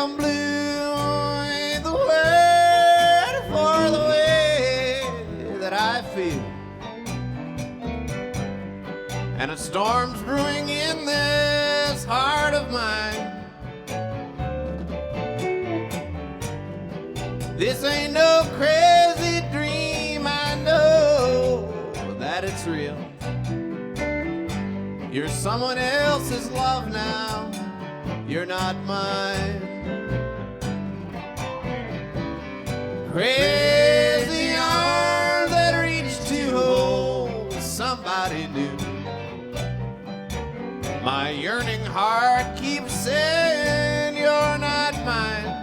am blue ain't the word for the way that I feel. And a storm's brewing in this heart of mine. This ain't no crazy dream, I know that it's real. You're someone else's love now, you're not mine. Crazy arms that reach to hold somebody new. My yearning heart keeps saying you're not mine.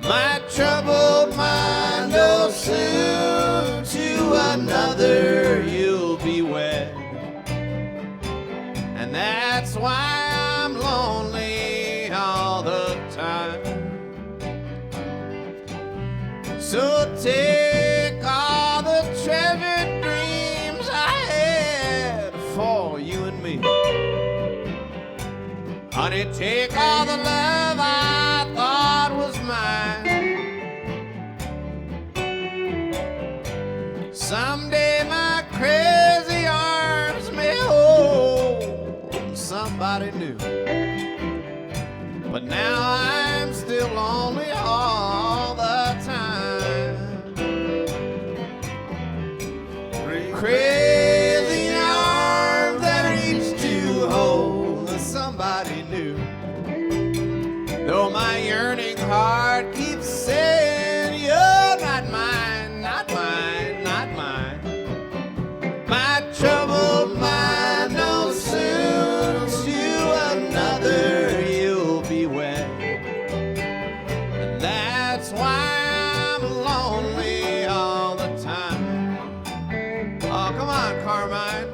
My troubled mind knows soon to another you'll be wed. And that's why I'm lonely all the time. So take all the treasured dreams I had for you and me. Honey, take all the love I thought was mine. Someday my crazy arms may hold somebody new. But now I'm still lonely all the time. Crazy arms that reach to hold somebody new. Though my yearning heart keeps saying you're not mine, not mine, not mine. My troubled mind knows soon to another you'll be wed. And that's why I'm lonely all the time. Oh, come on, Carmine.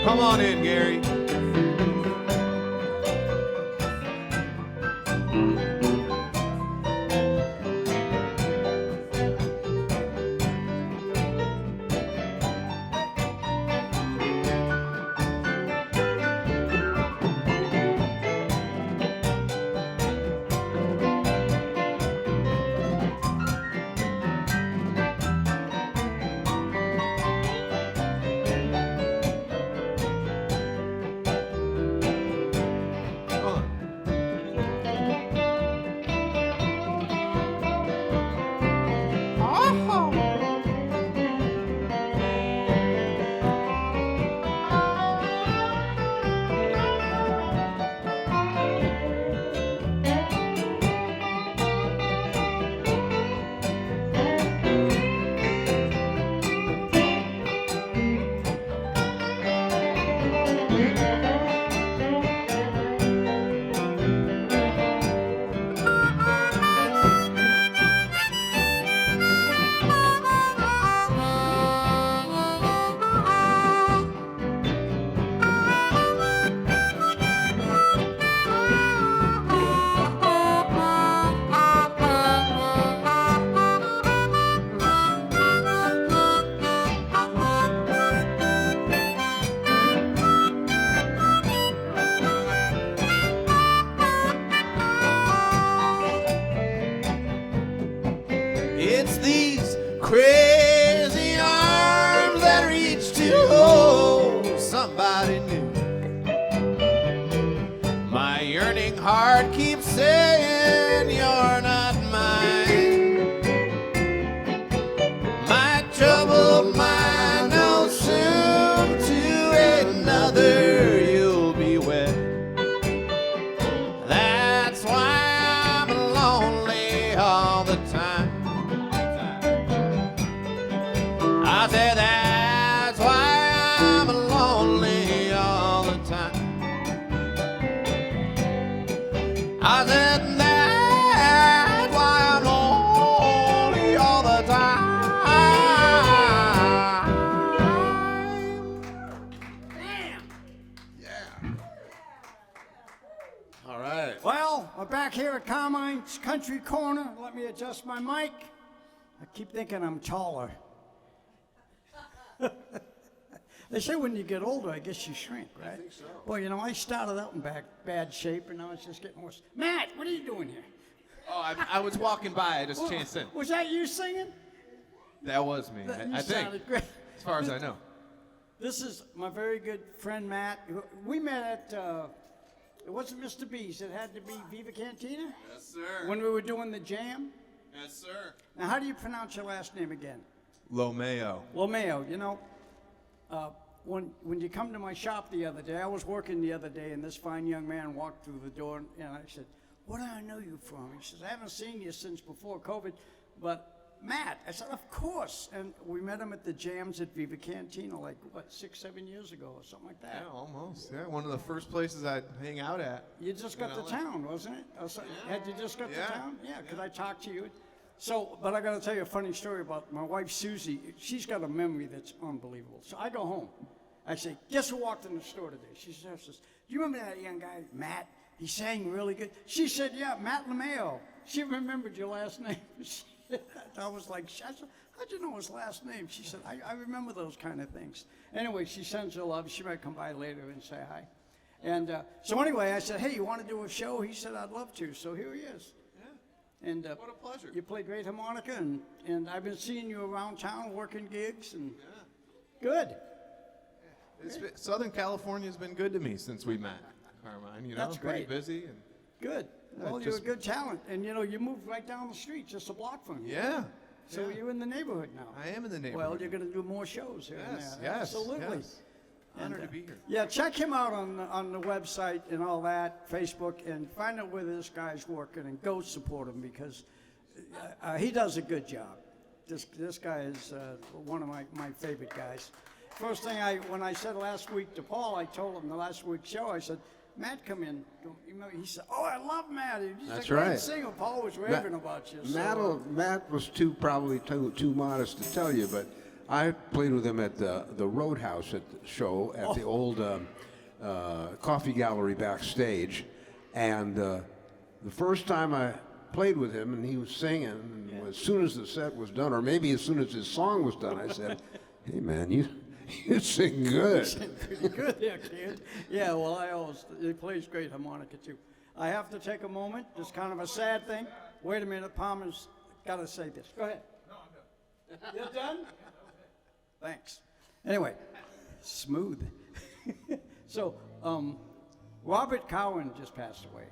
Come on in, Gary. back here at Carmine's Country Corner. Let me adjust my mic. I keep thinking I'm taller. They say when you get older, I guess you shrink, right? I think so. Well, you know, I started out in bad shape, and now it's just getting worse. Matt, what are you doing here? Oh, I was walking by. I just chanced in. Was that you singing? That was me. I think. Sounded great. As far as I know. This is my very good friend Matt. We met at, it wasn't Mr. B's, it had to be Viva Cantina? Yes, sir. When we were doing the jam? Yes, sir. Now, how do you pronounce your last name again? Lomeo. Lomeo. You know, when you come to my shop the other day, I was working the other day, and this fine young man walked through the door, and I said, "What do I know you from?" He says, "I haven't seen you since before COVID, but Matt." I said, "Of course." And we met him at the jams at Viva Cantina, like, what, 6-7 years ago or something like that. Yeah, almost. Yeah, one of the first places I'd hang out at. You just got to town, wasn't it? Or had you just got to town? Yeah, because I talked to you. So, but I got to tell you a funny story about my wife, Susie. She's got a memory that's unbelievable. So I go home. I say, "Guess who walked in the store today?" She says, "Do you remember that young guy, Matt? He sang really good." She said, "Yeah, Matt LeMayo." She remembered your last name. I was like, I said, "How'd you know his last name?" She said, I remember those kind of things. Anyway, she sends her love. She might come by later and say hi. And so anyway, I said, "Hey, you want to do a show?" He said, "I'd love to." So here he is. Yeah. And what a pleasure. You play great harmonica, and I've been seeing you around town working gigs. And good. Southern California's been good to me since we met, Carmine. You know, That's great. Pretty busy. And good. Well, you're a good talent, and you know you moved right down the street, just a block from you. Yeah. So you're in the neighborhood now. I am in the neighborhood. Well, you're going to do more shows here and there. Yes. Absolutely. Yes. Honored to be here. Yeah, check him out on the website and all that, Facebook, and find out where this guy's working, and go support him because he does a good job. This guy is one of my favorite guys. First thing when I said last week to Paul, I told him the last week's show, I said, "Matt, come in." He said, "Oh, I love Matt. He's That's a great right. singer." Paul was raving about you. Matt was probably too modest to tell you, but I played with him at the Roadhouse at the show at the old coffee gallery backstage, and the first time I played with him and he was singing, and as soon as the set was done, or maybe as soon as his song was done, I said, "Hey man, you sing good." You sing pretty good there, kid. Yeah, well, he plays great harmonica too. I have to take a moment. It's kind of a sad thing. Wait a minute, Palmer's got to say this. Go ahead. No, I'm done. You're done? Thanks. Anyway, smooth. So, Robert Cowan just passed away.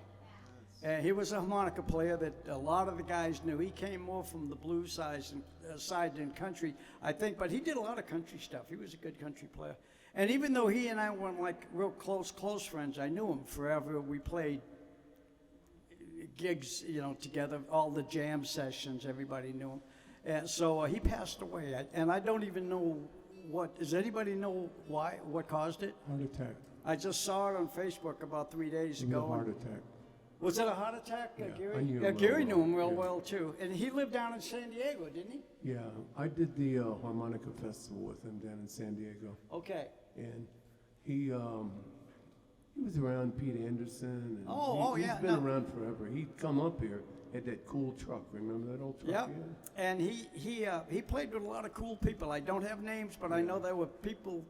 And he was a harmonica player that a lot of the guys knew. He came more from the blues side than country, I think, but he did a lot of country stuff. He was a good country player. And even though he and I weren't like real close friends, I knew him forever. We played gigs, you know, together, all the jam sessions, everybody knew him. And so he passed away, and I don't even know does anybody know why, what caused it? Heart attack. I just saw it on Facebook about 3 days ago. Heart attack. Was it a heart attack, Yeah, Gary? I knew him Yeah, Gary real knew him real well, yeah. well, too. And he lived down in San Diego, didn't he? Yeah, I did the harmonica festival with him down in San Diego, Okay. and he was around Pete Anderson. And Yeah, He's been around forever. He'd come up here, had that cool truck. Remember that old truck? Yep. he had? And he played with a lot of cool people. I don't have names, but I know there were people,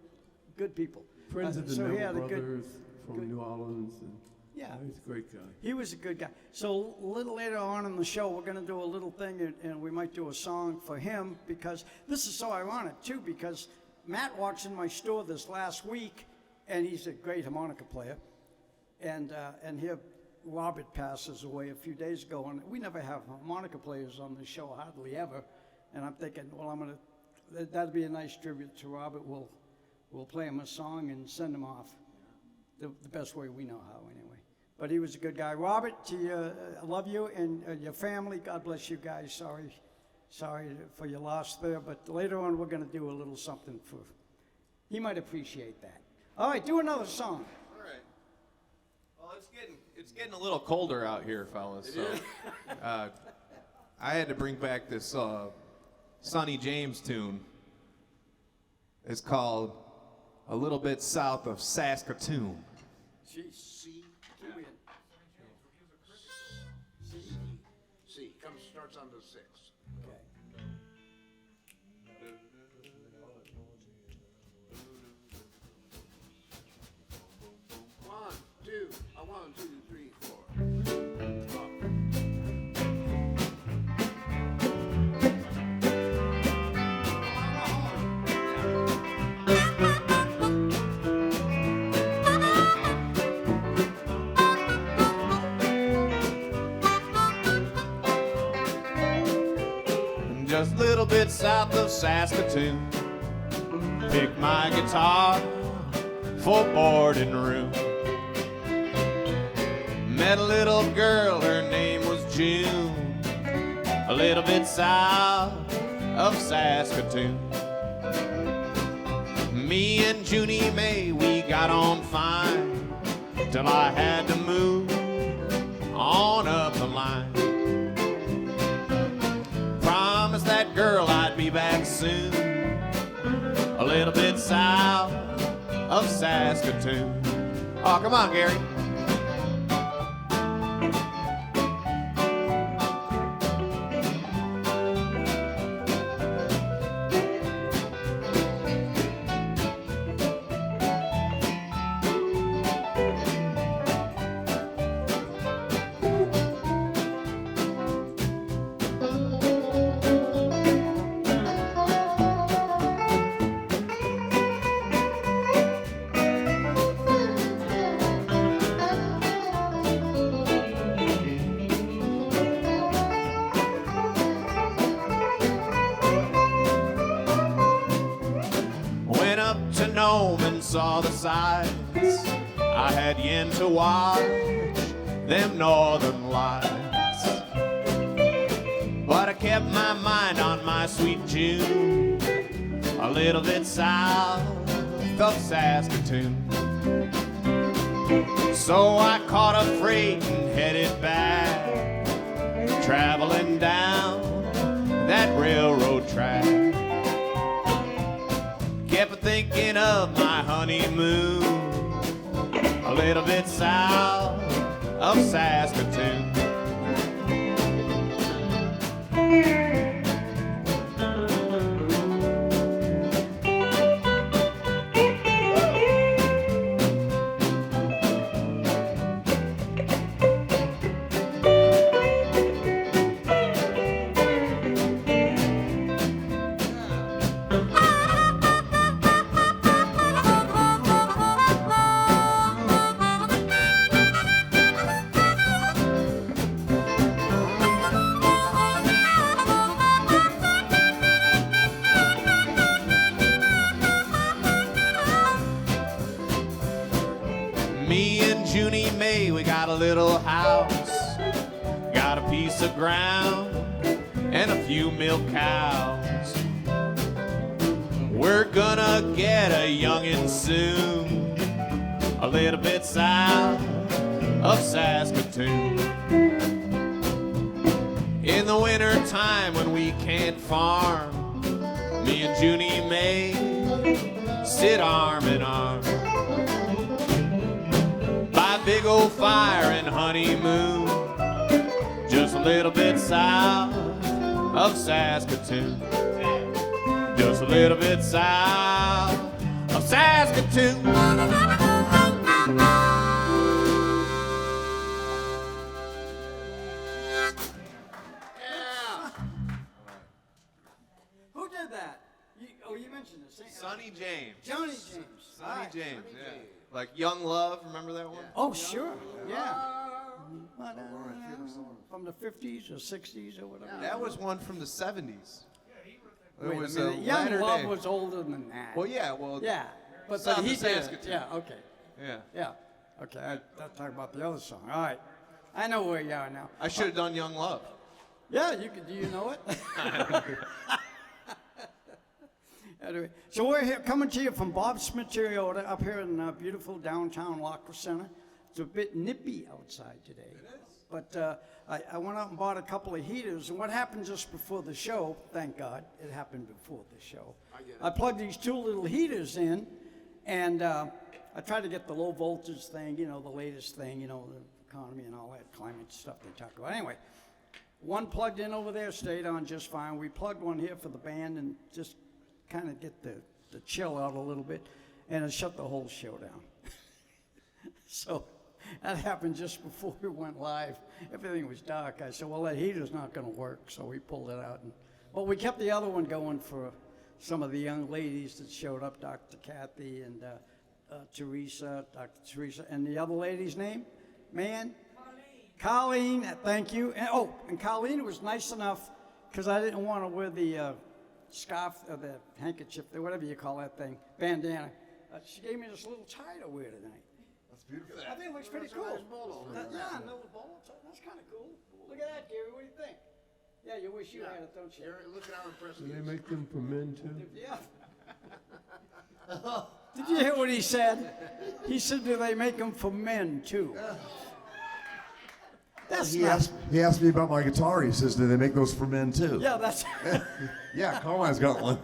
good people. Friends of the so he Neville had a good- brothers from good- New Orleans. And Yeah. he's a great guy. He was a good guy. So a little later on in the show, we're going to do a little thing, and we might do a song for him, because this is so ironic, too, because Matt walks in my store this last week, and he's a great harmonica player. And here, Robert passes away a few days ago, and we never have harmonica players on the show, hardly ever. And I'm thinking, well, that'd be a nice tribute to Robert. We'll play him a song and send him off the best way we know how, anyway. But he was a good guy. Robert, I love you and your family. God bless you guys. Sorry for your loss there. But later on, we're going to do a little something for. He might appreciate that. All right, do another song. All right. Well, it's getting a little colder out here, fellas. So, I had to bring back this Sonny James tune. It's called "A Little Bit South of Saskatoon." Jeez. starts on the 6th. Okay. 1, 2, 1, 2, 3, 4. Just a little bit south of Saskatoon, picked my guitar for boarding room. Met a little girl, her name was June, a little bit south of Saskatoon. Me and Junie May, we got on fine, till I had to move on up the line. Promised that girl I'd be back soon, a little bit south of Saskatoon. Oh, come on, Gary. Went up to Nome and saw the sights. I had yen to watch them northern lights. But I kept my mind on my sweet June, a little bit south of Saskatoon. So I caught a freight and headed back, traveling down that railroad track. Kept thinking of my honeymoon, a little bit south of Saskatoon. Me and Junie May, we got a little house, got a piece of ground, and a few milk cows. We're gonna get a youngin' soon, a little bit south of Saskatoon. In the winter time when we can't farm, me and Junie May sit arm in arm by a big old fire and honeymoon, just a little bit south of Saskatoon. Just a little bit south of Saskatoon. Who did that? You mentioned this. Sonny James. Johnny James. Sonny All right. James, yeah. Like Young Love, remember that one? Oh, sure. Yeah. From the 50s or 60s or whatever. That was one from the 70s. It Wait was a minute. Young latter Love day. was older than that. Well, yeah, well, Yeah. But South he of did it. Saskatoon. Yeah, okay. yeah. Yeah. Okay, I'll talk about the other song. All right. I know where you are now. I should have done Young Love. Yeah, you could. Do you know it? Anyway, so we're here coming to you from Bob's Material up here in beautiful downtown Lacrosse Center. It's a bit nippy outside today. It is. But I went out and bought a couple of heaters, and what happened just before the show, thank God, it happened before the show. I plugged these two little heaters in, and I tried to get the low voltage thing, you know, the latest thing, you know, the economy and all that climate stuff they talk about. Anyway, One plugged in over there, stayed on just fine. We plugged one here for the band and just kind of get the chill out a little bit, and it shut the whole show down. So that happened just before we went live. Everything was dark. I said, well, that heater's not going to work, so we pulled it out. But we kept the other one going for some of the young ladies that showed up, Dr. Kathy and Teresa, Dr. Teresa, and the other lady's name? Man? Colleen, thank you. And Colleen was nice enough, because I didn't want to wear the scarf or the handkerchief, or whatever you call that thing, bandana. She gave me this little tie to wear tonight. That's beautiful. I think it looks pretty cool. Yeah, a little bowl. That's kind of cool. Look at that, Gary. What do you think? Yeah, you wish you had it, don't you? Gary, look at how impressive. Do they make them for men too? Yeah. Did you hear what he said? He said, do they make them for men, too? That's He not... asked me about my guitar. He says, do they make those for men too? Yeah, that's... Yeah, Carmine's got one.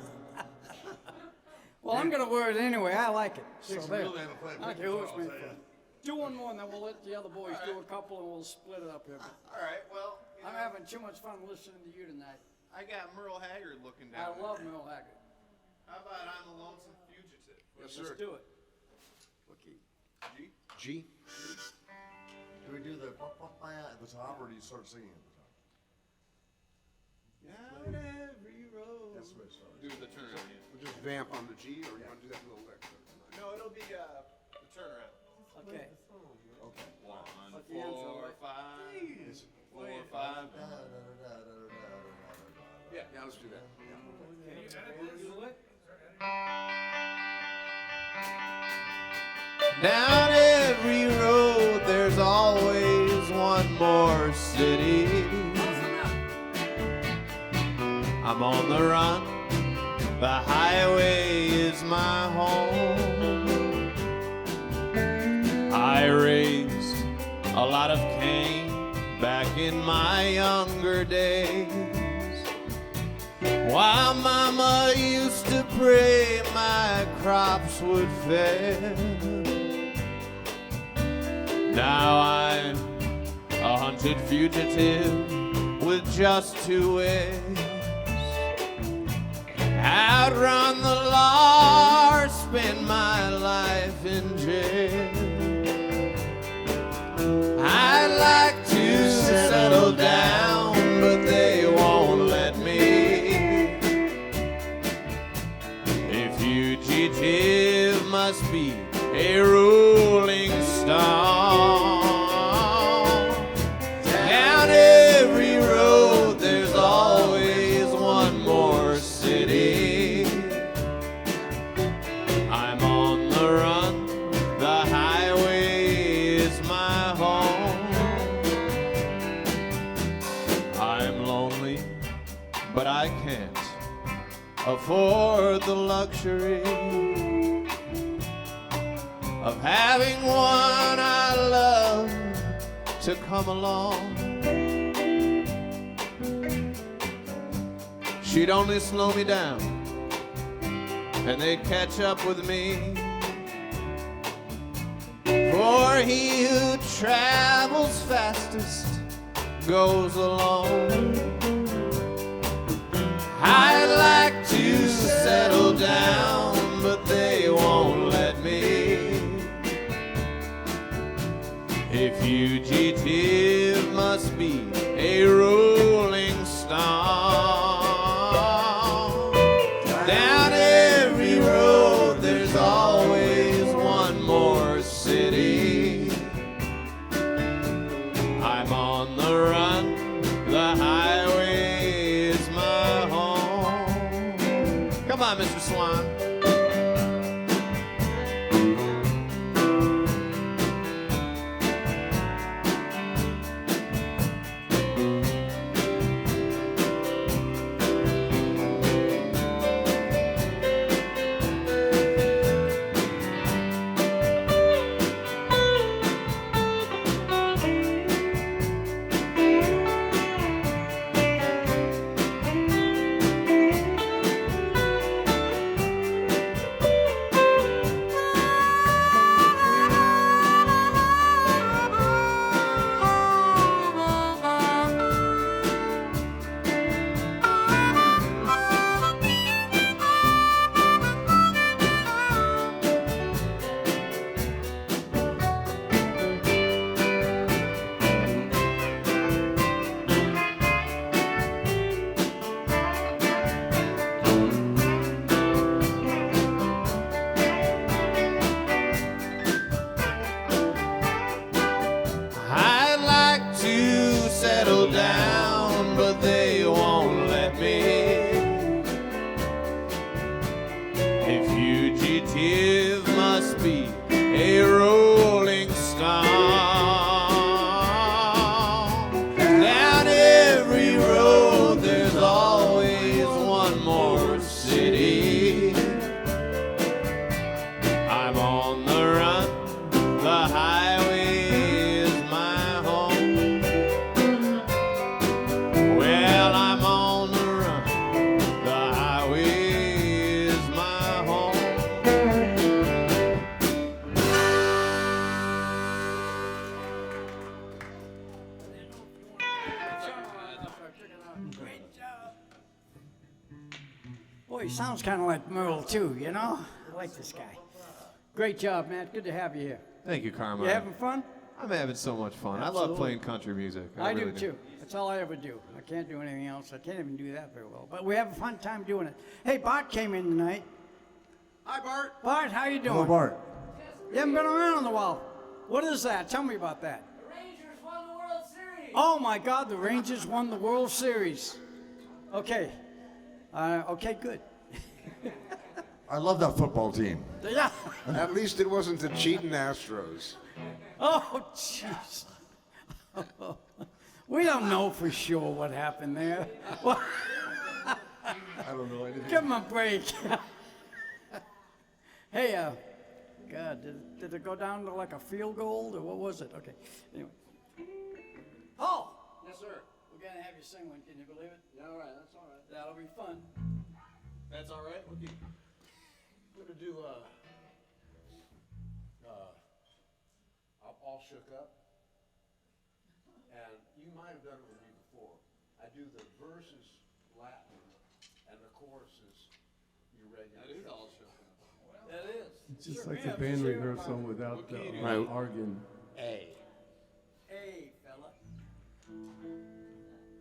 Well, I'm going to wear it anyway. I like it. So there. really haven't played I don't big care who it's guitar, made for. Do one more, and then we'll let the other boys do a couple, and we'll split it up here. All right, well, I'm having too much fun listening to you tonight. I got Merle Haggard looking I down. love Merle Haggard. How about I'm a Lonesome Fugitive? Yes, Let's sir. do it. Okay. G? G. Do we do the at the top, or do you start singing at the top? Down every road. That's the way it starts. Do the turnaround. We'll just vamp on the G, or you want to do that little lick? No, it'll be the turnaround. Okay. Okay. 1, At the end, so 4, like- 5. 4, 5. Yeah, let's do that. Down every road, there's always one more city. I'm on the run, the highway is my home. I raised a lot of Cain back in my younger days, while Mama used to pray my crops would fail. Now I'm a hunted fugitive with just 2 ways: outrun the law or spend my life in jail. I'd like to settle down, but they won't let me. A fugitive must be a rolling stone. Down every road, there's always one more city. I'm on the run, the highway is my home. I'm lonely, but I can't afford the luxury of having one I love to come along. She'd only slow me down, and they'd catch up with me. For he who travels fastest goes alone. I'd like to settle down, but they won't let me. A fugitive must be a rolling stone. Down every road, there's always one more city. I'm on the run, the highway is my home. Come on, Mr. Swan. He sounds kind of like Merle, too, you know? I like this guy. Great job, Matt. Good to have you here. Thank you, Carmine. You having fun? I'm having so much fun. I Absolutely. love playing country music. I really do, too. That's all I ever do. I can't do anything else. I can't even do that very well. But we have a fun time doing it. Hey, Bart came in tonight. Hi, Bart. Bart, how you doing? Hello, Bart. You haven't been around in a while. What is that? Tell me about that. The Rangers won the World Series. Oh, my God, the Rangers won the World Series. Okay. Okay, good. I love that football team. Yeah. At least it wasn't the cheating Astros. Oh, jeez. We don't know for sure what happened there. Well, I don't know anything. give him a break. Hey, God, did it go down to like a field goal or what was it? Okay. Anyway. Paul. Yes, sir. We're gonna have you sing one. Can you believe it? Yeah, all right. That's all right. That'll be fun. That's all right. Okay. We're gonna do All Shook Up, and you might have done it with me before. I do the verses Latin, and the choruses you regular. That is All Shook Up. That is. It's just like the band rehearsal without the Right. organ. A. Hey, fella.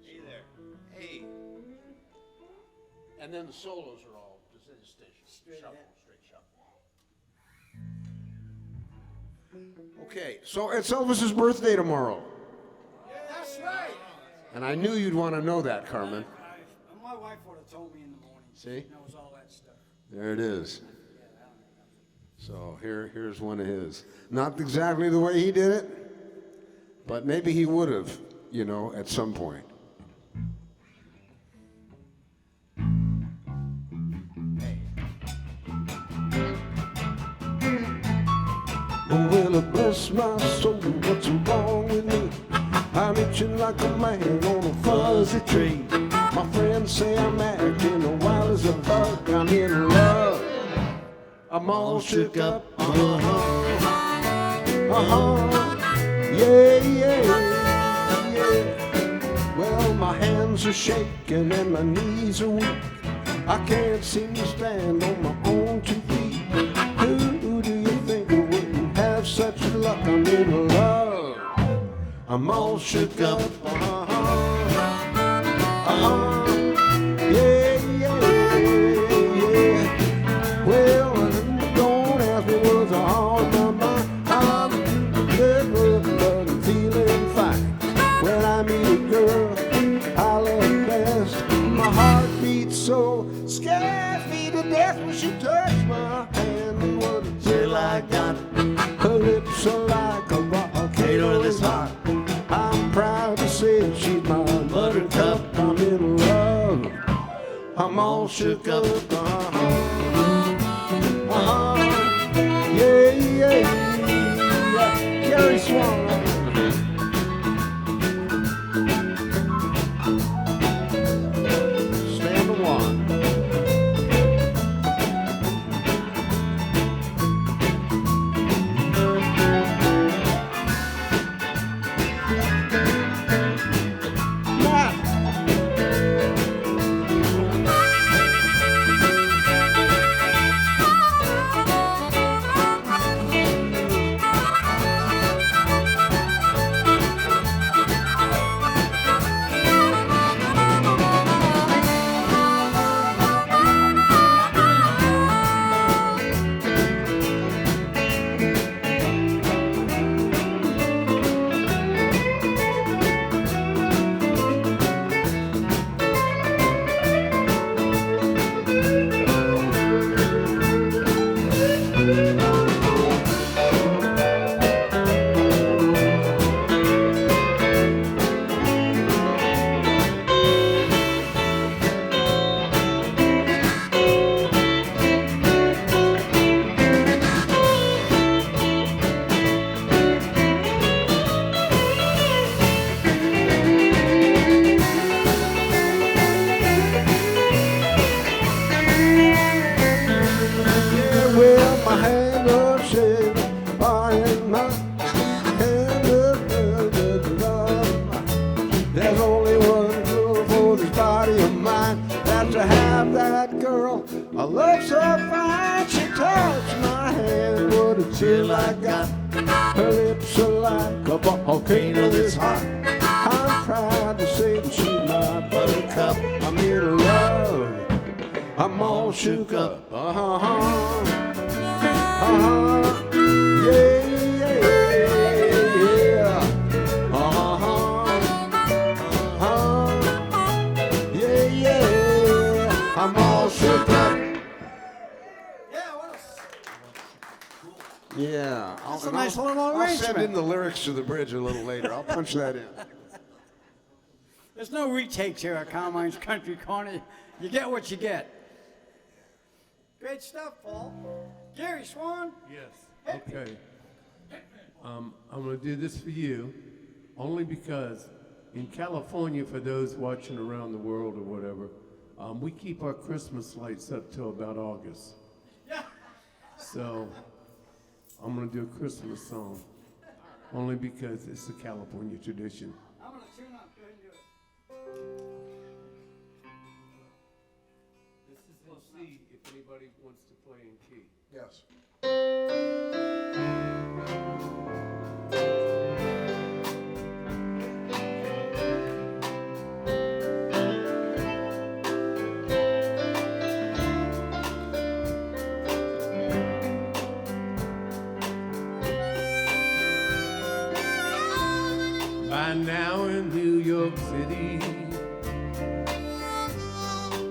Hey there. Hey. And then the solos are all just in the station. Straight Shuffle, ahead. straight shuffle. Okay, so it's Elvis's birthday tomorrow. That's right. And I knew you'd want to know that, Carmen. My wife would have told me in the morning. See? She knows all that stuff. There it is. So here's one of his. Not exactly the way he did it, but maybe he would have, you know, at some point. Oh, well, bless my soul, what's wrong with me? I'm itching like a man on a fuzzy tree. My friends say I'm acting wild as a bug. I'm in love. I'm all shook up. Yeah, yeah, yeah. Well, my hands are shaking and my knees are weak. I can't seem to stand on my own 2 feet. Who do you think wouldn't have such luck? I'm in love. I'm all shook up. Yeah, yeah, yeah. Well, don't ask me what's on my mind. I'm good, but I'm feeling fine. When I meet a girl, I love best. My heart beats so, scares me to death when she touched my hand. And what a thrill I got. Her lips are like a volcano that's hot. I'm proud to say she's my buttercup. I'm in love. I'm all shook up. Yeah, yeah, yeah. Gary Swan. Stand the one. There's only one girl for this body of mine. Got to have that girl till I got her lips are like a volcano that's hot. I'm proud to say that she's my buttercup. I'm here to love. I'm all shook up. Yeah, yeah, yeah. Yeah, yeah. I'm all shook up. Yeah. That's a nice little I'll send arrangement. in the lyrics to the bridge a little later. I'll punch that in. There's no retakes here at Carmine's Country Corner. You get what you get. Great stuff, Paul. Gary Swan. Yes. Okay. I'm going to do this for you only because in California, for those watching around the world or whatever, we keep our Christmas lights up till about August. Yeah. So I'm going to do a Christmas song only because it's a California tradition. I'm going to tune up. Go ahead and do it. This is in C if anybody wants to play in key. Yes. By now in New York City,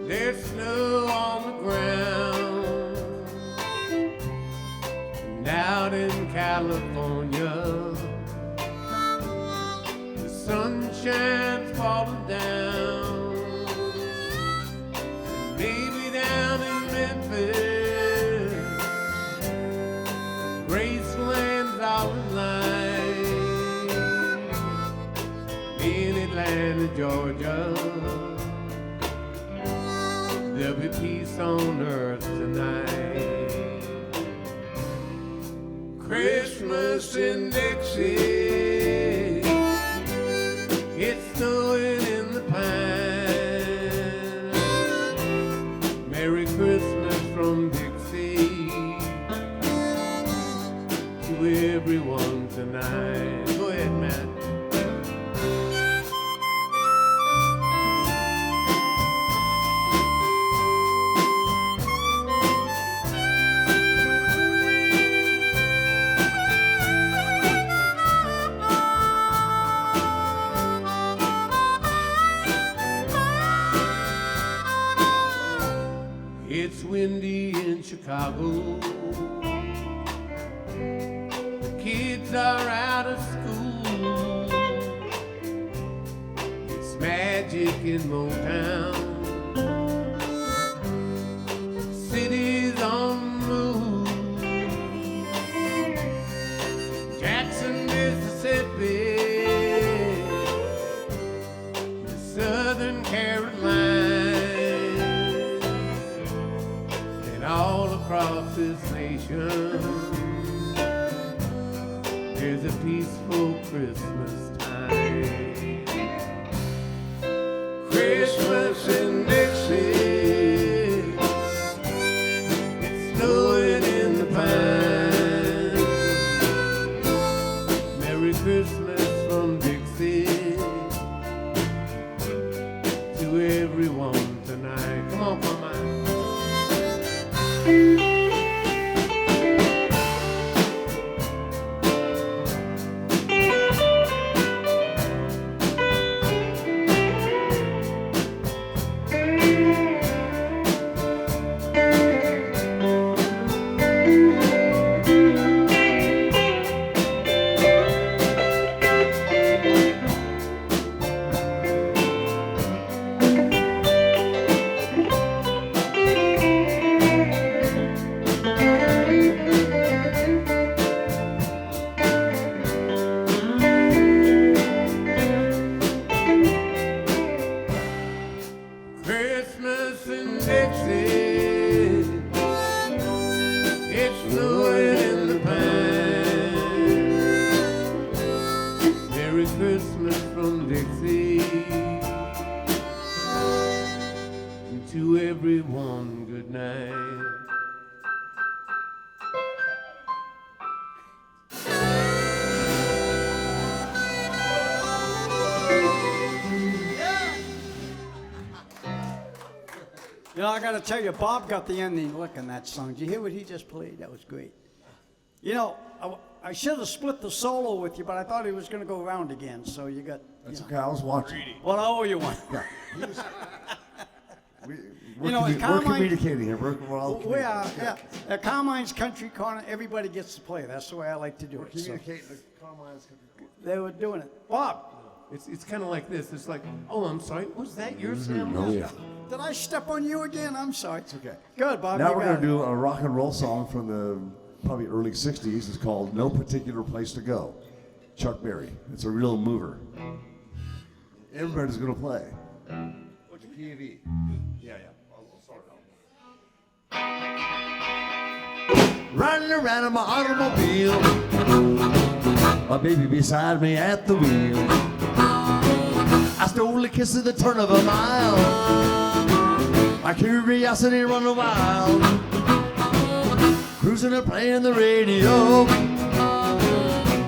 there's snow on the ground. And out in California, the sunshine's falling down. Maybe down in Memphis, Graceland's all in line. In Atlanta, Georgia, there'll be peace on earth tonight. Christmas in Dixie, it's snowing in the pine. Merry Christmas from Dixie to everyone tonight. Go ahead, Matt. It's windy in Chicago. The kids are out of school. It's magic in Motown. City's on the move. Jackson, Mississippi, the Southern Carolina. All across this nation, there's a peaceful Christmas time. Christmas in Dixie, it's snowing in the pine. Merry Christmas from Dixie to everyone tonight. Come on, come on. You know, I got to tell you, Bob got the ending lick in that song. Did you hear what he just played? That was great. You know, I should have split the solo with you, but I thought he was going to go around again. So you got. That's okay. I was watching. Well, I owe you one. Yeah. We're, You know, at we're Carmine- communicating here. We're all We are, communicating. yeah. At Carmine's Country Corner, everybody gets to play. That's the way I like to do We're it. So communicating the Carmine's country. they were doing it. Bob, It's kind of like this. It's like, oh, I'm sorry. Was that your sound? Oh, yeah. did I step on you again? I'm sorry. It's okay. Good, Bob. Now you we're got going to it. do a rock and roll song from the probably early 60s. It's called No Particular Place to Go. Chuck Berry. It's a real mover. Everybody's going to play. What's your key of E? Yeah. I'll start out. Riding around in my automobile. My baby beside me at the wheel. I stole a kiss at the turn of a mile. My curiosity run wild. Cruising and playing the radio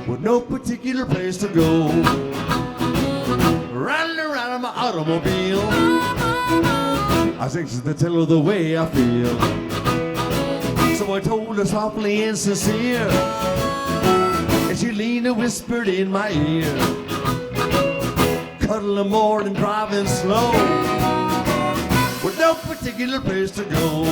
with no particular place to go. Riding around in my automobile. I was anxious to tell her the way I feel. So I told her softly and sincere, and she leaned and whispered in my ear, cuddling more than driving slow, with no particular place to go.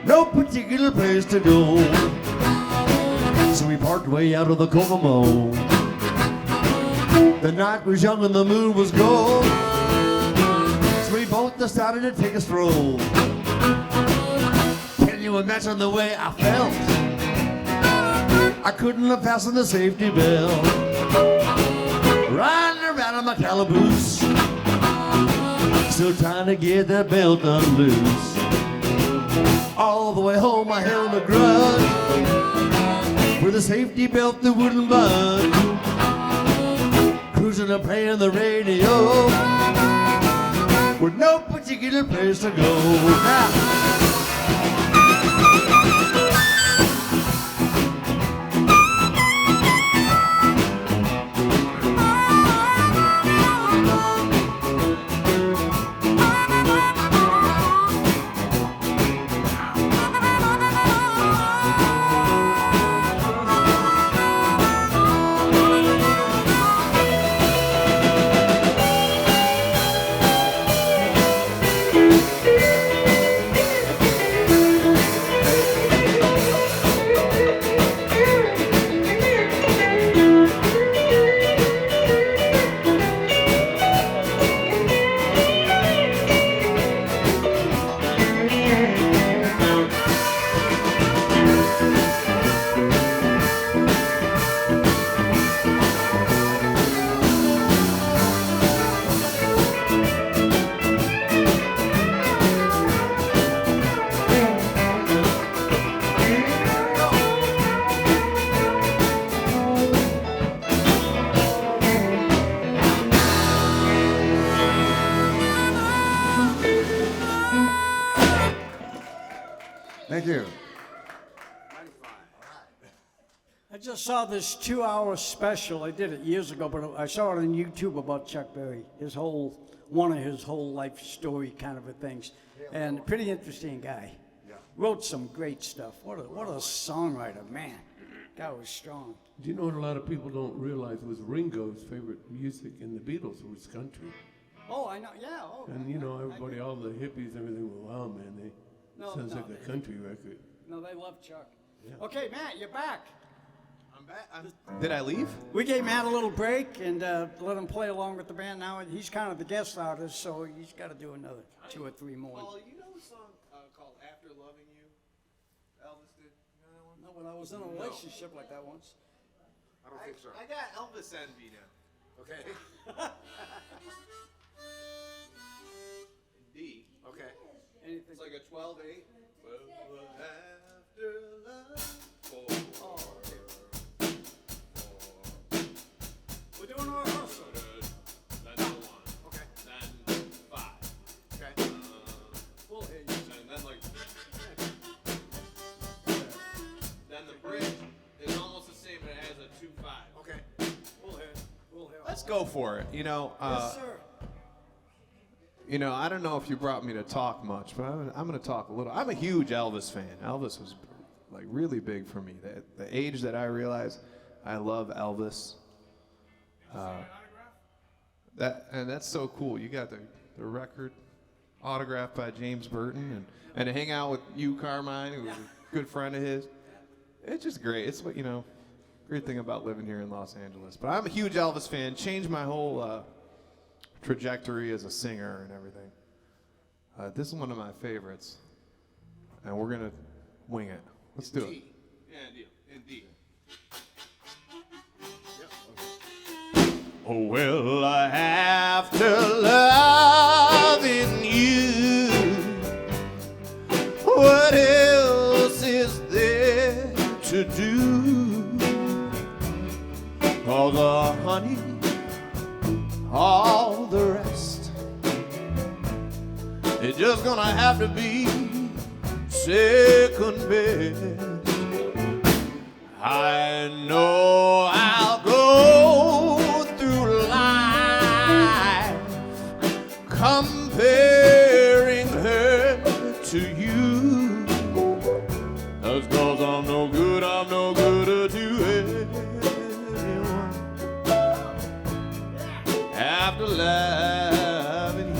No particular place to go. So we parked way out of the Kokomo. The night was young and the moon was gold. So we both decided to take a stroll. Can you imagine the way I felt? I couldn't have fastened the safety belt. Riding around in my calaboose, still trying to get that belt unloose. All the way home I held a grudge, with a safety belt that wouldn't budge. Cruising and playing the radio, with no particular place to go. Now, thank you. I just saw this 2-hour special. I did it years ago, but I saw it on YouTube about Chuck Berry. One of his whole life story kind of a things, and pretty interesting guy. Wrote some great stuff. What a songwriter, man. Guy was strong. Do you know what a lot of people don't realize was Ringo's favorite music in the Beatles was country? Oh, I know. Yeah. Oh, And you know, everybody, all the hippies, everything, well, wow, man, No, sounds no, like a country record. No, they love Chuck. Okay, Matt, you're back. I'm back. Did I leave? We gave Matt a little break and let him play along with the band. Now he's kind of the guest artist, so he's got to do another 2 or 3 more. Well, you know a song called After Loving You? Elvis did. You know that one? No, but I was in a relationship like that once. I don't think so. I got Elvis envy now. Okay. In D. Okay. Anything? It's like a 12/8. Well, after love. Oh, okay. We're doing a rehearsal. That's the one. Okay. Then 5. Okay. We'll hear you. And then like. Then the bridge is almost the same, but it has a 2/5. Okay. We'll hear. We'll hear. Let's go for it. You know. Yes, sir. You know, I don't know if you brought me to talk much, but I'm going to talk a little. I'm a huge Elvis fan. Elvis was like really big for me. The age that I realized I love Elvis. That's so cool. You got the record autographed by James Burton, and to hang out with you, Carmine, who was a good friend of his. It's just great. It's what great thing about living here in Los Angeles. But I'm a huge Elvis fan. Changed my whole trajectory as a singer and everything. This is one of my favorites, and we're gonna wing it. Let's do it. Yeah, indeed. Oh, well, after loving you, what else is there to do? 'Cause honey, all the rest is just gonna have to be second best. I know I'll go through life comparing her to you. That's 'cause I'm no good to anyone. After loving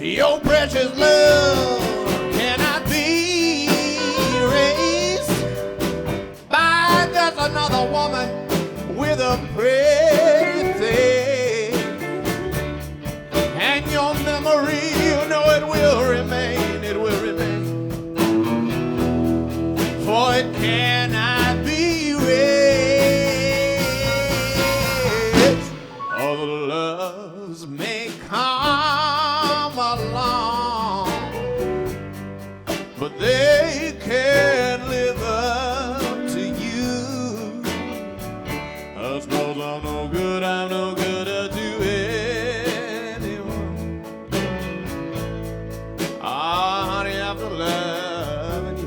you, your precious love cannot be erased by just another woman with a pretty face. And your memory, you know it will remain, for it cannot be erased. Other loves may come along, but they can't live up to you. That's 'cause I'm no good to anyone. Ah, honey, after loving you.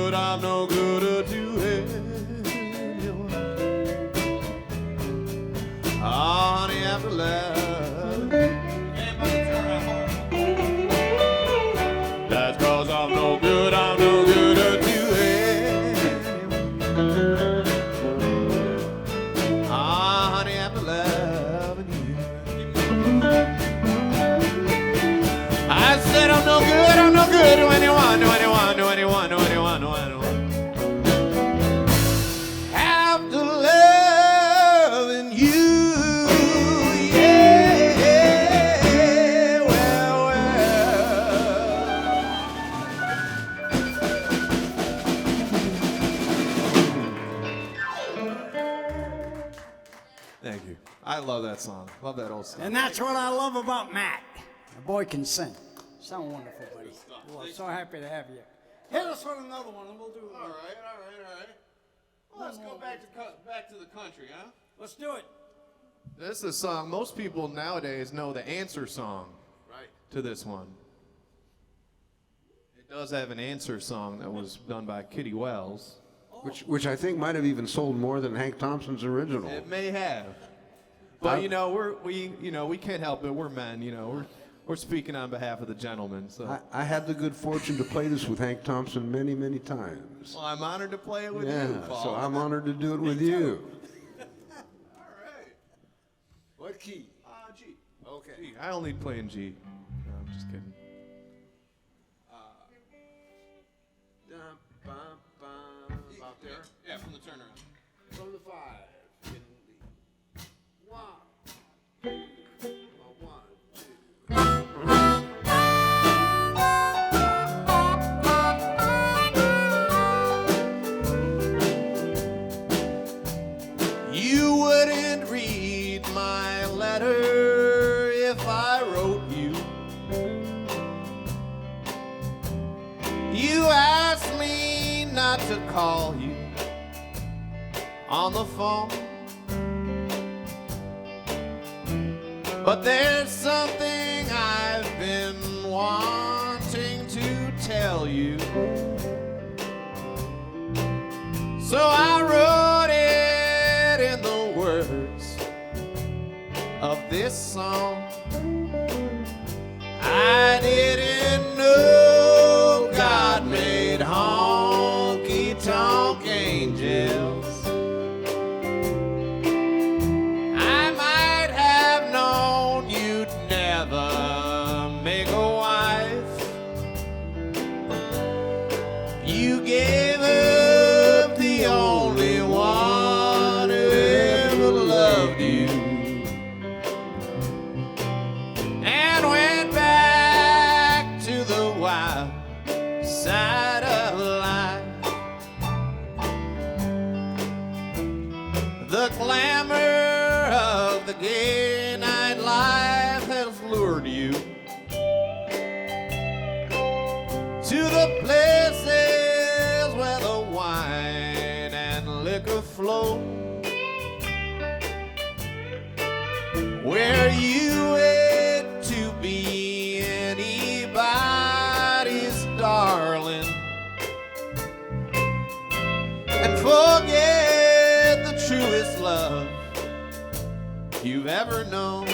good, I'm no good to anyone. Honey, after love, that's 'cause I'm no good, I'm no good to anyone. Honey, after loving you. I said I'm no good to anyone, to anyone, to anyone, to anyone, to anyone. After loving you, yeah, well, Thank you. I love that song. Love that old song. And that's what I love about Matt. The boy can sing. Sound wonderful, buddy. Well, so happy to have you. Hit us with another one, and we'll do it. All right. Well, let's go back to the country, huh? Let's do it. This is a song most people nowadays know the answer song. Right. To this one. It does have an answer song that was done by Kitty Wells. Which I think might have even sold more than Hank Thompson's original. It may have. But you know, we can't help it. We're men, you know. We're speaking on behalf of the gentlemen. So I had the good fortune to play this with Hank Thompson many, many times. well, I'm honored to play it with Yeah, you, Paul. so I'm honored to do it with you. All right. What key? G. Okay. G. I only play in G. No, I'm just kidding. About there? Yeah, from the turnaround. From the 5. In the 1. 1, 2. You wouldn't read my letter if I wrote you. You asked me not to call you on the phone. But there's something I've been wanting to tell you. So I wrote it in the words of this song. I didn't know God made honky-tonk angels. I might have known you'd never make a wife. You gave up the only one who ever loved you, and went back to the wild side of life. The glamour of the gay nightlife has lured you to the places where the wine and liquor flow, where you wait to be anybody's darling and forget the truest love you've ever known.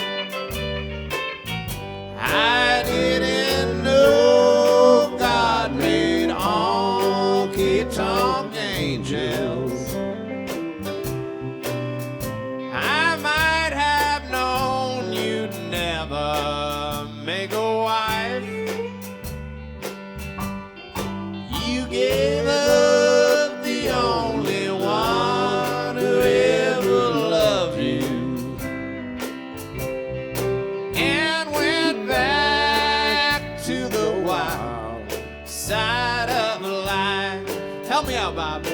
I didn't know God made honky-tonk angels. I might have known you'd never make a wife. You gave up the only one who ever loved you, and went back to the wild side of life. Help me out, Bob.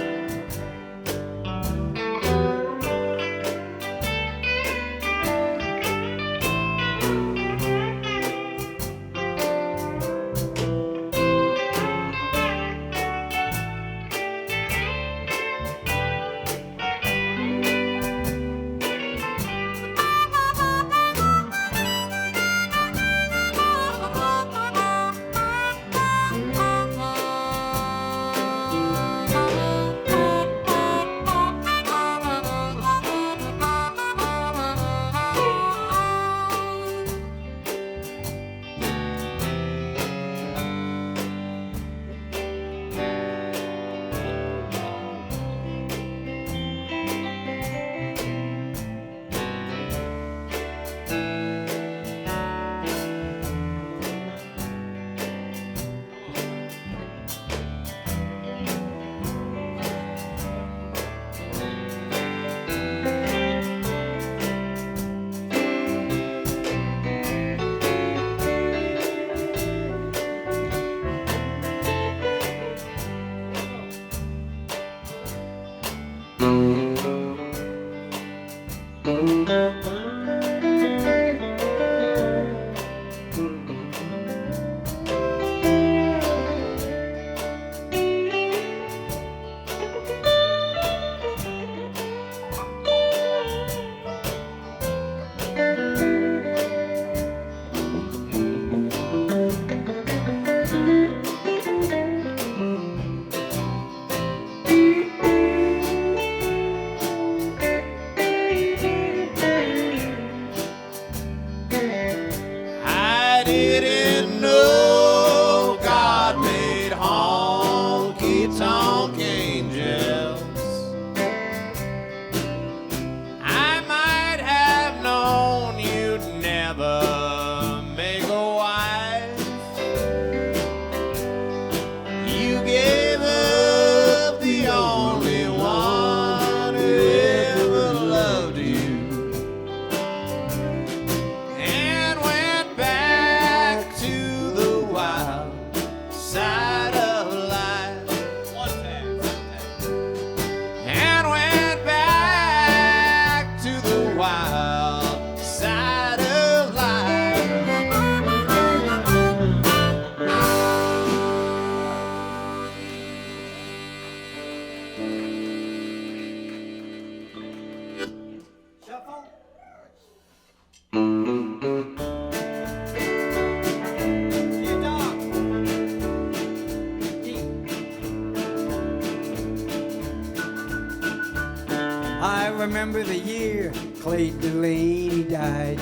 I remember the year Clayton Delaney died.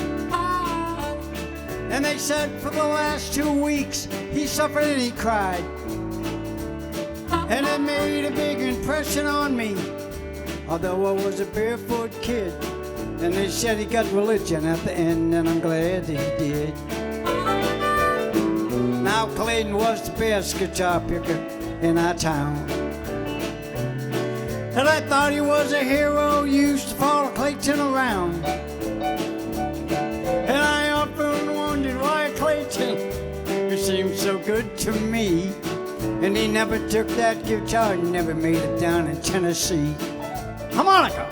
And they said for the last 2 weeks he suffered and he cried. And it made a big impression on me, although I was a barefoot kid. And they said he got religion at the end, and I'm glad he did. Now Clayton was the best guitar picker in our town. And I thought he was a hero, used to follow Clayton around. And I often wondered why Clayton, who seemed so good to me, and he never took that guitar and never made it down in Tennessee. Harmonica!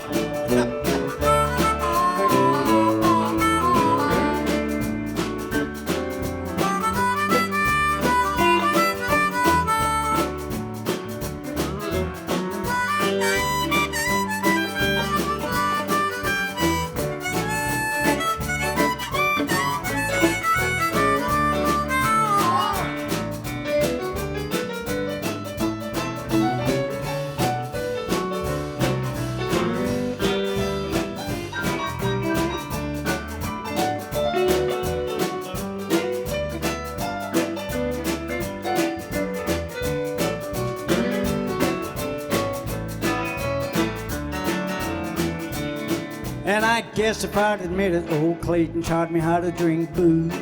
And I guess if I'd admit it, old Clayton taught me how to drink booze.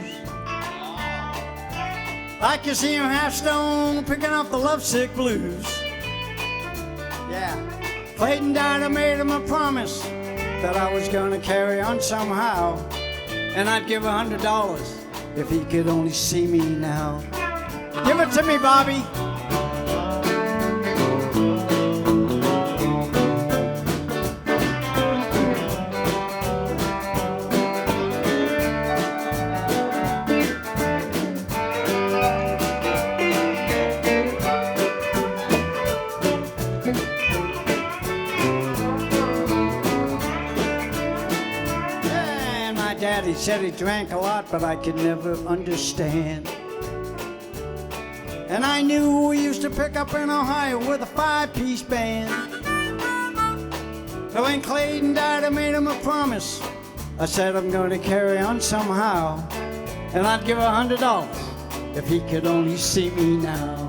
I can see him half stone picking up the lovesick blues. Yeah, Clayton died, I made him a promise that I was gonna carry on somehow. And I'd give $100 if he could only see me now. Give it to me, Bobby. Daddy said he drank a lot, but I could never understand. And I knew we used to pick up in Ohio with a 5-piece band. But when Clayton died, I made him a promise. I said I'm going to carry on somehow, and I'd give $100 if he could only see me now.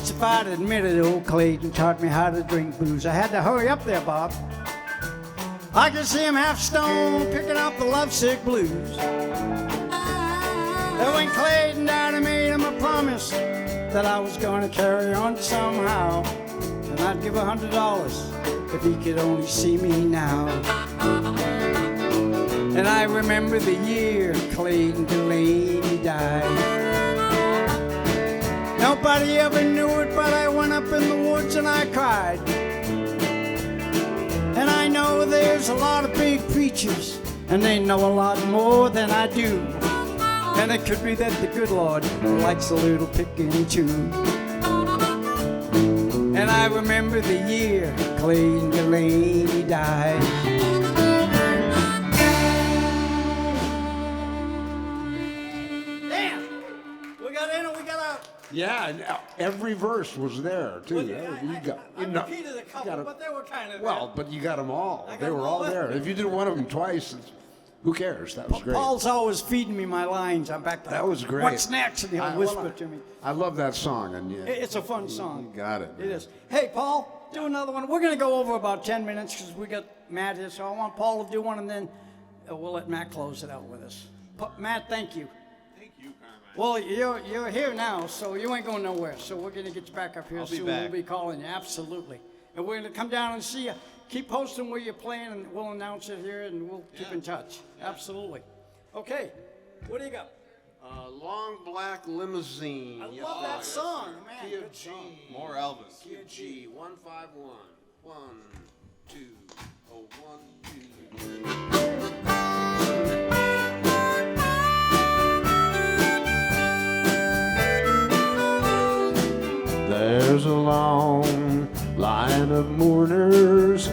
If I'd admitted old Clayton taught me how to drink booze. I had to hurry up there, Bob. I could see him half stone picking up the lovesick blues. And when Clayton died, I made him a promise that I was going to carry on somehow. And I'd give $100 if he could only see me now. And I remember the year Clayton Delaney died. Nobody ever knew it, but I went up in the woods and I cried. And I know there's a lot of big preachers, and they know a lot more than I do. And it could be that the good Lord likes a little picking too. And I remember the year Clayton Delaney died. Damn! We got in and we got out. Yeah, and every verse was there too. Well, Yeah, I repeated a couple, but they were kind of well, but you got them all. I got They them were all all there. there. If you did one of them twice, Who cares? That was great. Paul's always feeding me my lines. I'm back to That was great. What's next? And he'll I- whisper well, to me. I love that song, and It's a fun song. you got it. It is. Hey, Paul, do another one. We're going to go over about 10 minutes because we got Matt here. So I want Paul to do one, and then we'll let Matt close it out with us. Matt, thank you. Thank you, Carmine. Well, you're here now, so you ain't going nowhere. So we're going to get you back up here I'll be soon. back. We'll be calling you, absolutely. And we're going to come down and see you. Keep posting where you're playing, and we'll announce it here, and we'll keep in touch. Absolutely. Okay, what do you got? Long Black Limousine. I love that song, man. Key of Good G. song. More Elvis. Key of G. 151. 1, 2. Oh, 1, 2. There's a long line of mourners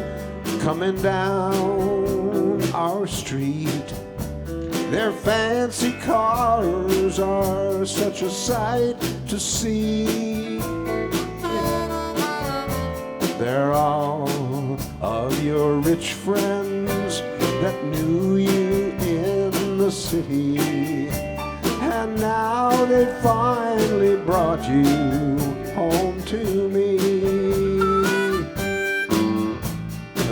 coming down our street. Their fancy cars are such a sight to see. They're all of your rich friends that knew you in the city. And now they finally brought you home to me.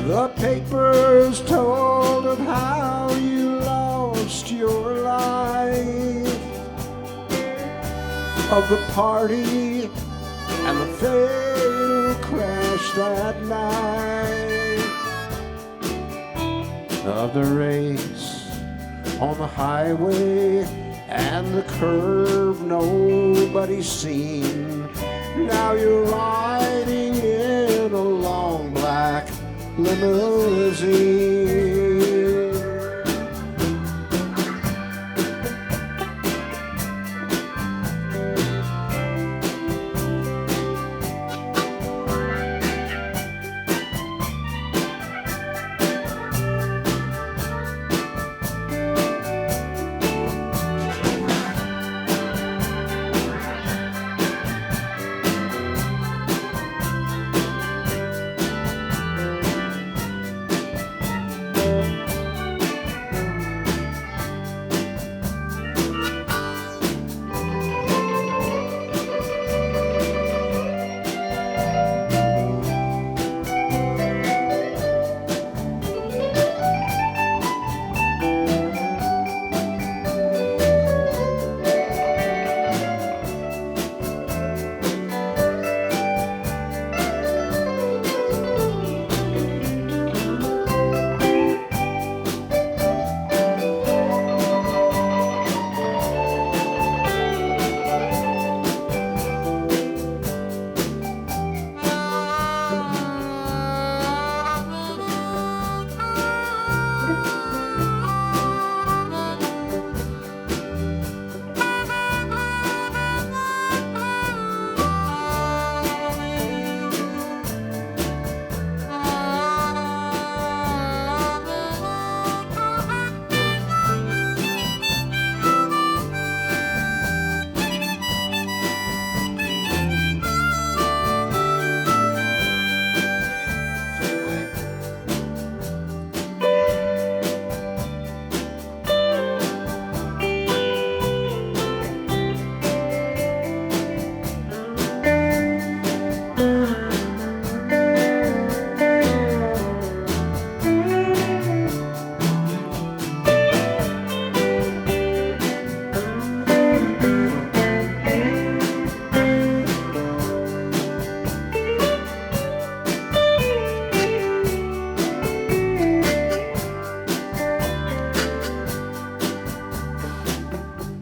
The papers told of how you lost your life, of the party and the fatal crash that night, of the race on the highway and the curve nobody's seen. Now you're riding in a long black limousine.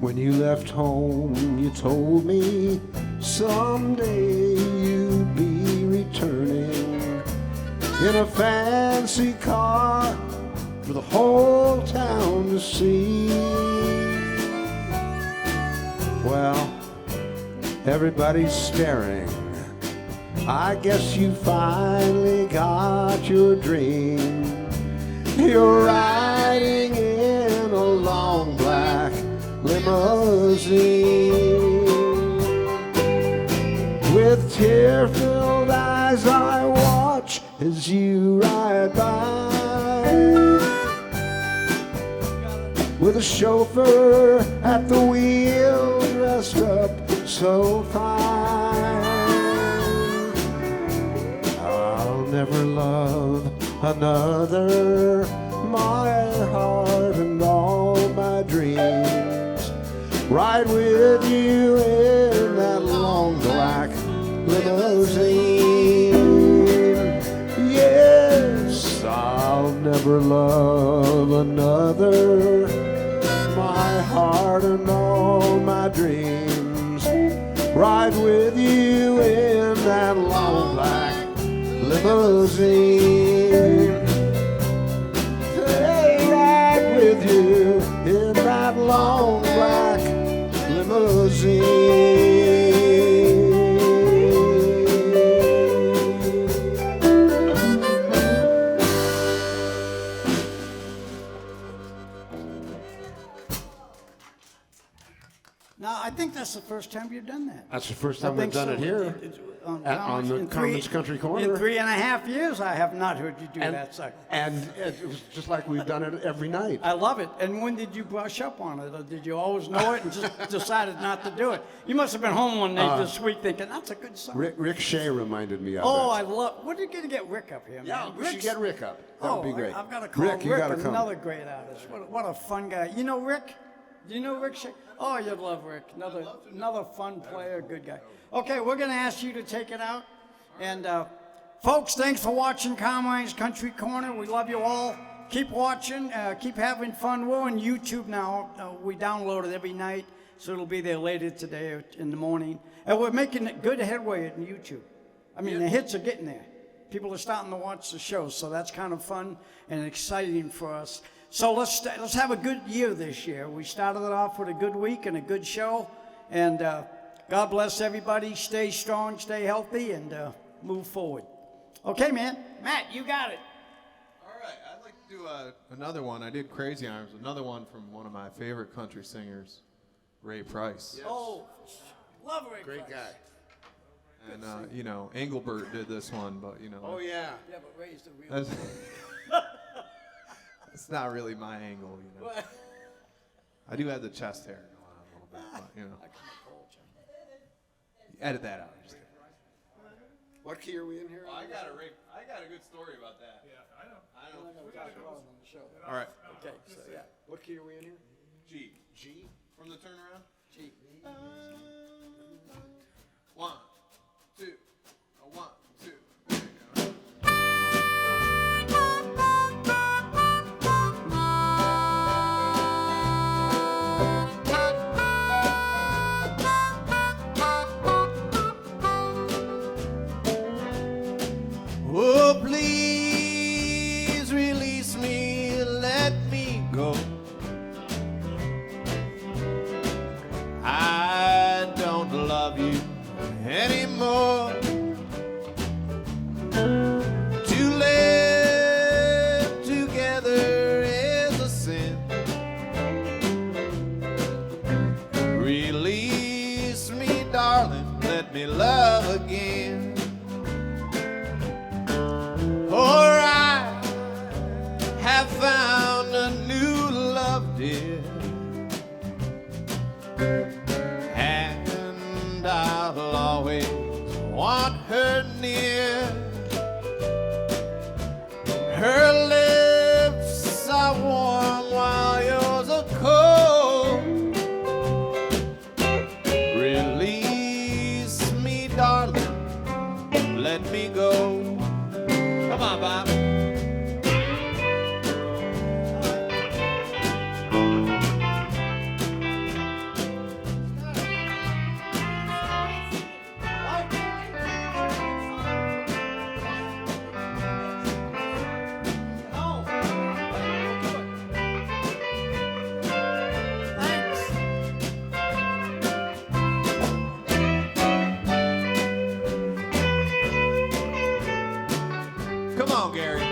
When you left home, you told me someday you'd be returning in a fancy car for the whole town to see. Well, everybody's staring. I guess you finally got your dream. You're riding in a long black limousine. With tear-filled eyes I watch as you ride by. with a chauffeur at the wheel, dressed up so fine. I'll never love another, my heart and all my dreams ride with you in that long black limousine. Yes, I'll never love another, my heart and all my dreams ride with you in that long black limousine. They ride with you in that long black Now, I think that's the first time you've done that. That's the first I time we've think done so. it here On on the in Commons Country Corner. In 3.5 years, I have not heard you do and, that, sucker. and it was just like we've done it every night. I love it. And when did you brush up on it? Or did you always know it and just decided not to do it? You must have been home one night this week thinking, that's a good song. Rick Shea reminded me of Oh, it. I love. What are you going to get Rick up here, man? Yeah, we should Rick's- get Rick up. That would be great. I've got to call Rick, you Rick gotta come. another great artist. What a fun guy. You know Rick? Do you know Rick? Oh, you'd love Rick. Another fun player, good guy. Okay, we're going to ask you to take it out. And folks, thanks for watching Carmine's Country Corner. We love you all. Keep watching. Keep having fun. We're on YouTube now. We download it every night, so it'll be there later today or in the morning. And we're making good headway in YouTube. I mean, the hits are getting there. People are starting to watch the show, so that's kind of fun and exciting for us. So let's have a good year this year. We started it off with a good week and a good show, and God bless everybody. Stay strong, stay healthy, and move forward. Okay, man. Matt, you got it. All right, I'd like to do another one. I did Crazy Arms, another one from one of my favorite country singers, Ray Price. Oh, love Ray Great Price. guy. And, you know, Engelbert did this one, but, you know. Oh, yeah. Yeah, but Ray's the real. That's, it's not really my angle, you know. I do have the chest hair going on a little bit, but, you know. Edit that out. Just kidding. What key are we in here? I got a good story about that. Yeah, I know. All right. Okay, so yeah. What key are we in here? G. G? From the turnaround. Gee. 1, 2, 1, 2. There you go. Oh, please release me, let me go. I don't love you anymore. To live together is a sin. Release me, darling, let me love again. For I have found a new love, dear, and I'll always want her near. Her lips are warm while yours are cold. Release me, darling, let me go. Come on, Bob. Come on, Gary.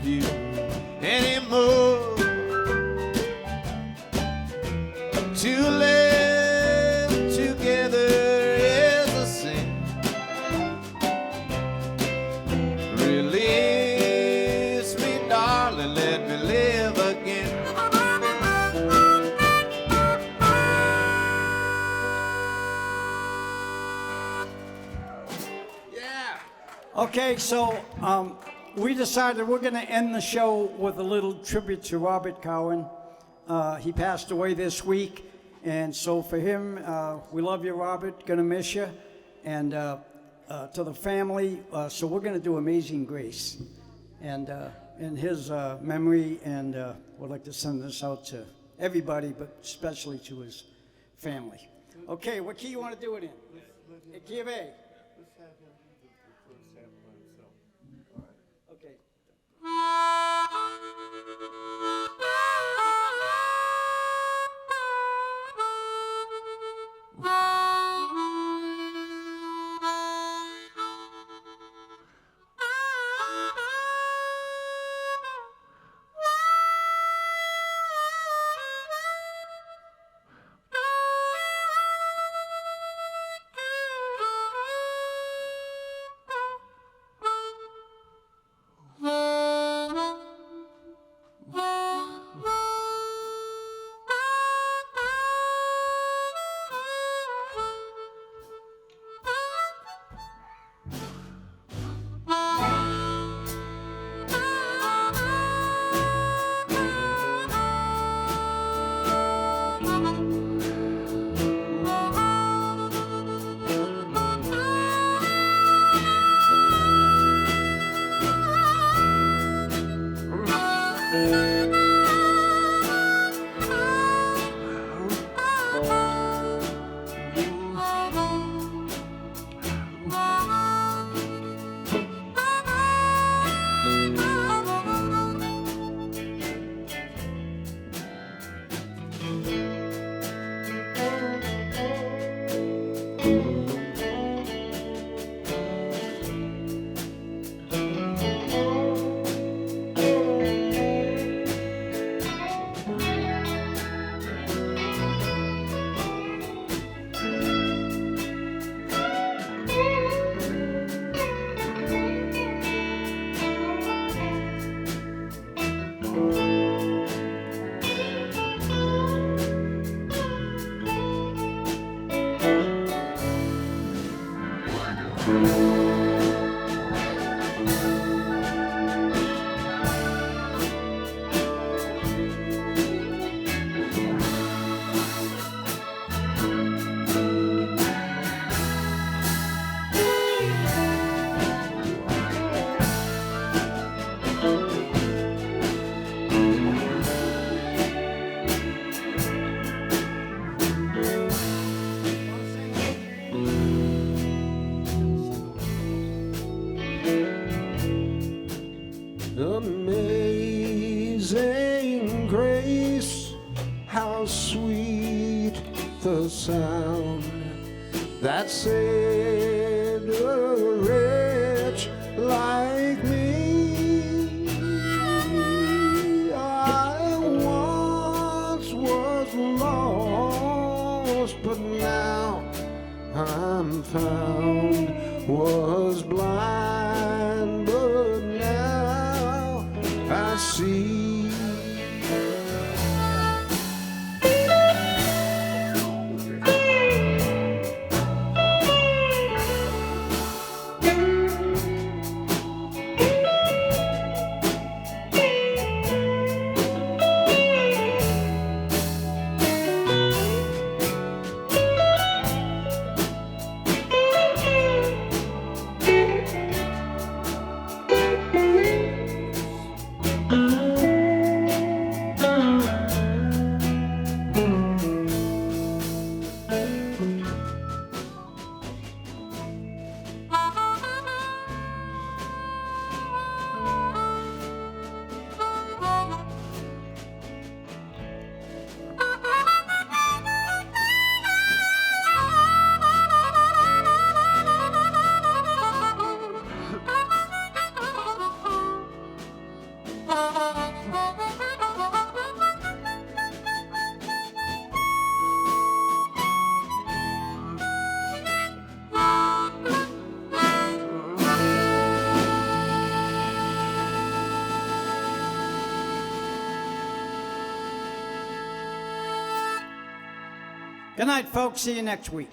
love you anymore. To live together is a sin. Release me, darling, let me live again. Okay, so we decided we're going to end the show with a little tribute to Robert Cowan. He passed away this week, and so for him, we love you, Robert. Going to miss you, and to the family. So we're going to do "Amazing Grace," and in his memory, and we'd like to send this out to everybody, but especially to his family. Okay, what key you want to do it in? A key of A. Okay. Amazing grace, how sweet the sound that saved a wretch like me. I once was lost, but now I'm found. Was blind, but now I see. Good night, folks. See you next week.